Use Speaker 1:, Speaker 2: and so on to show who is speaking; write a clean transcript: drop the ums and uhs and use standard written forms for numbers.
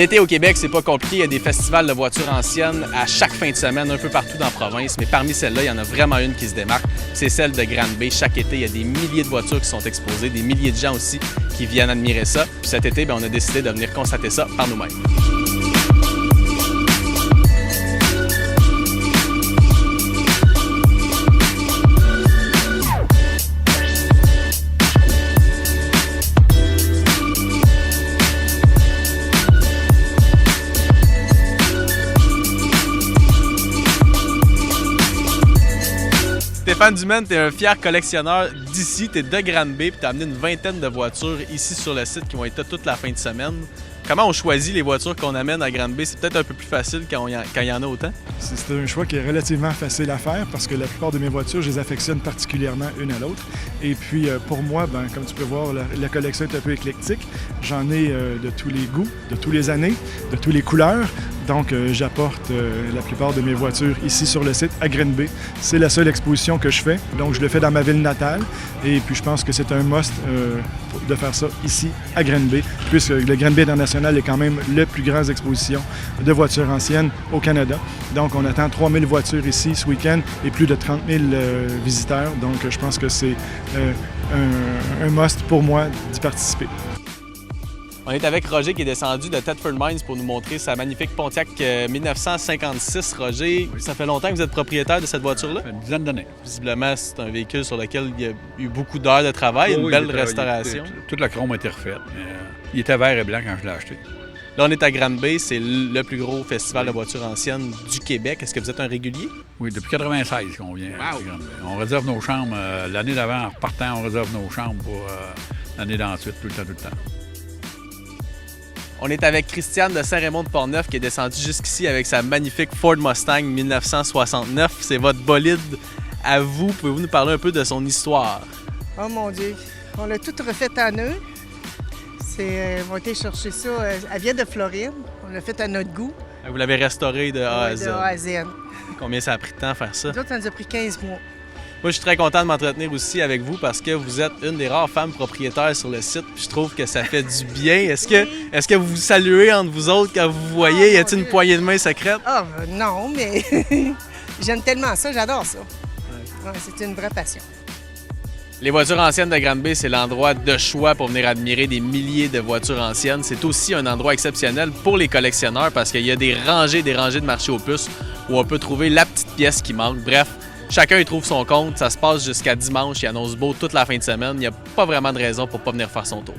Speaker 1: L'été au Québec, c'est pas compliqué. Il y a des festivals de voitures anciennes à chaque fin de semaine, un peu partout dans la province. Mais parmi celles-là, il y en a vraiment une qui se démarque. C'est celle de Granby. Chaque été, il y a des milliers de voitures qui sont exposées, des milliers de gens aussi qui viennent admirer ça. Puis cet été, on a décidé de venir constater ça par nous-mêmes. Stéphane Dumaine, tu es un fier collectionneur d'ici, tu es de Granby, puis tu as amené une vingtaine de voitures ici sur le site qui vont être là toute la fin de semaine. Comment on choisit les voitures qu'on amène à Granby? C'est peut-être un peu plus facile quand il y en a autant?
Speaker 2: C'est un choix qui est relativement facile à faire parce que la plupart de mes voitures, je les affectionne particulièrement une à l'autre. Et puis pour moi, comme tu peux voir, la collection est un peu éclectique. J'en ai de tous les goûts, de tous les années, de toutes les couleurs. Donc j'apporte la plupart de mes voitures ici sur le site à Granby. C'est la seule exposition que je fais. Donc je le fais dans ma ville natale. Et puis je pense que c'est un must de faire ça ici à Granby, puisque le Granby International est quand même la plus grande exposition de voitures anciennes au Canada. Donc on attend 3000 voitures ici ce week-end et plus de 30 000 visiteurs. Donc je pense que c'est un must pour moi d'y participer.
Speaker 1: On est avec Roger qui est descendu de Thetford Mines pour nous montrer sa magnifique Pontiac 1956. Roger, ça fait longtemps que vous êtes propriétaire de cette voiture-là?
Speaker 3: Une dizaine d'années.
Speaker 1: Visiblement, c'est un véhicule sur lequel il y a eu beaucoup d'heures de travail, une belle restauration.
Speaker 3: Toute la chrome a été refaite. Il était vert et blanc quand je l'ai acheté.
Speaker 1: Là, on est à Granby, c'est le plus gros festival de voitures anciennes du Québec. Est-ce que vous êtes un régulier?
Speaker 3: Oui, depuis 1996 qu'on vient à Granby. On réserve nos chambres. L'année d'avant, en repartant, on réserve nos chambres pour l'année d'ensuite, tout le temps.
Speaker 1: On est avec Christiane de Saint-Raymond-de-Portneuf qui est descendue jusqu'ici avec sa magnifique Ford Mustang 1969. C'est votre bolide à vous. Pouvez-vous nous parler un peu de son histoire?
Speaker 4: Oh mon Dieu, on l'a tout refait en eux. On a été chercher ça. Elle vient de Floride. On l'a fait à notre goût.
Speaker 1: Vous l'avez restauré de A à Z.
Speaker 4: De A à Z.
Speaker 1: Combien ça a pris de temps à faire ça?
Speaker 4: Nous autres, ça nous a pris 15 mois.
Speaker 1: Moi, je suis très content de m'entretenir aussi avec vous parce que vous êtes une des rares femmes propriétaires sur le site. Puis je trouve que ça fait du bien. Est-ce que vous vous saluez entre vous autres quand vous voyez? Y a-t-il une poignée de main secrète?
Speaker 4: Ah, non, mais j'aime tellement ça, j'adore ça. Ouais, c'est une vraie passion.
Speaker 1: Les voitures anciennes de Granby, c'est l'endroit de choix pour venir admirer des milliers de voitures anciennes. C'est aussi un endroit exceptionnel pour les collectionneurs parce qu'il y a des rangées de marché aux puces où on peut trouver la petite pièce qui manque. Bref, chacun y trouve son compte. Ça se passe jusqu'à dimanche. Il annonce beau toute la fin de semaine. Il n'y a pas vraiment de raison pour ne pas venir faire son tour.